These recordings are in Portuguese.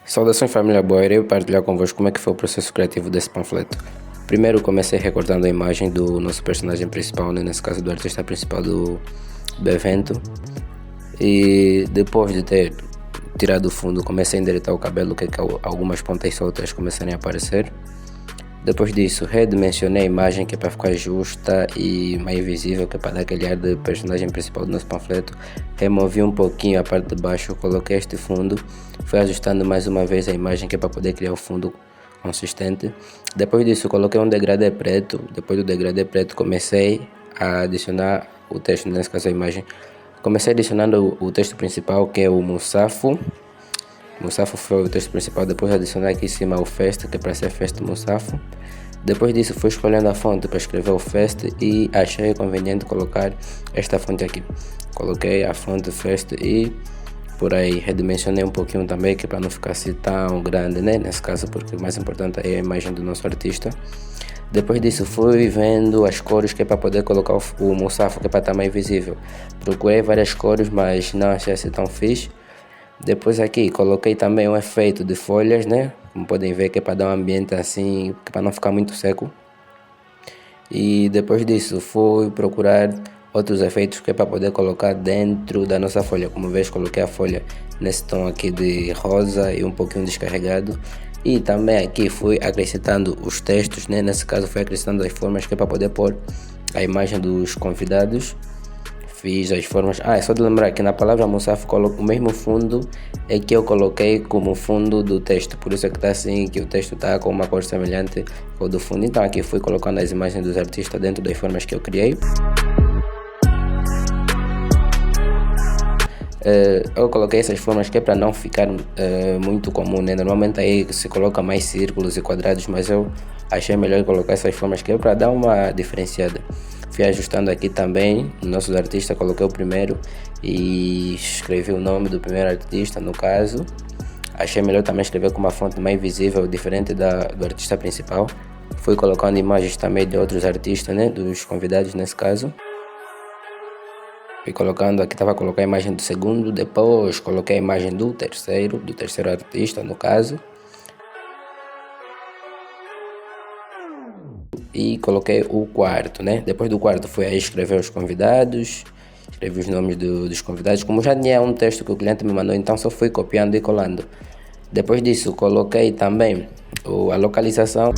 Saudações família boa, irei partilhar convosco como é que foi o processo criativo desse panfleto. Primeiro comecei recortando a imagem do nosso personagem principal, né? Nesse caso do artista principal do evento. E depois de ter tirado o fundo, comecei a endireitar o cabelo, que algumas pontas soltas começarem a aparecer. Depois disso, redimensionei a imagem que é para ficar justa e mais visível, que é para dar aquele ar de personagem principal do nosso panfleto. Removi um pouquinho a parte de baixo, coloquei este fundo, fui ajustando mais uma vez a imagem que é para poder criar o fundo consistente. Depois disso, coloquei um degradê preto. Depois do degradê preto, comecei a adicionar o texto, nesse caso a imagem. Comecei adicionando o texto principal, que é o Musafo. Musafo foi o texto principal, depois adicionar aqui em cima o Fest, que é para ser Fest Musafo. Depois disso fui escolhendo a fonte para escrever o Fest e achei conveniente colocar esta fonte aqui. Coloquei a fonte Fest e por aí redimensionei um pouquinho também, que para não ficar assim tão grande, né? Nesse caso, porque o mais importante é a imagem do nosso artista. Depois disso fui vendo as cores que é para poder colocar o Musafo, que é para estar mais visível. Procurei várias cores, mas não achei assim tão fixe. Depois aqui coloquei também um efeito de folhas, né? Como podem ver, que é para dar um ambiente assim, que é para não ficar muito seco. E depois disso fui procurar outros efeitos que é para poder colocar dentro da nossa folha. Como vês, coloquei a folha nesse tom aqui de rosa e um pouquinho descarregado. E também aqui fui acrescentando os textos, né? Nesse caso fui acrescentando as formas que é para poder pôr a imagem dos convidados. Fiz as formas. É só de lembrar que na palavra Musafo o mesmo fundo é que eu coloquei como fundo do texto. Por isso é que está assim, que o texto está com uma cor semelhante ao do fundo. Então aqui fui colocando as imagens dos artistas dentro das formas que eu criei. Eu coloquei essas formas que é para não ficar muito comum, né? Normalmente aí se coloca mais círculos e quadrados, mas eu achei melhor colocar essas formas que é para dar uma diferenciada. Fui ajustando aqui também nossos artistas, coloquei o primeiro e escrevi o nome do primeiro artista, no caso. Achei melhor também escrever com uma fonte mais visível, diferente do artista principal. Fui colocando imagens também de outros artistas, né? Dos convidados nesse caso. Fui colocando, aqui estava a colocar a imagem do segundo, depois coloquei a imagem do terceiro artista, no caso. E coloquei o quarto, né? Depois do quarto fui aí escrever os convidados, escrevi os nomes dos convidados. Como já tinha um texto que o cliente me mandou, então só fui copiando e colando. Depois disso coloquei também a localização.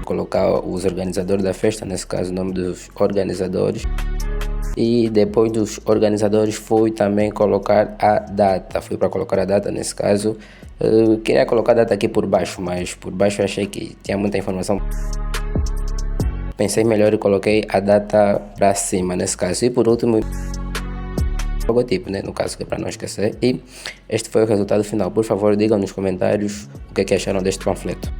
Colocar os organizadores da festa, nesse caso o nome dos organizadores. E depois dos organizadores fui também colocar a data. Fui para colocar a data, nesse caso. Queria colocar a data aqui por baixo, mas por baixo eu achei que tinha muita informação. Pensei melhor e coloquei a data para cima, nesse caso. E por último, logotipo, né? No caso, que é para não esquecer. E este foi o resultado final. Por favor, digam nos comentários o que é que acharam deste panfleto.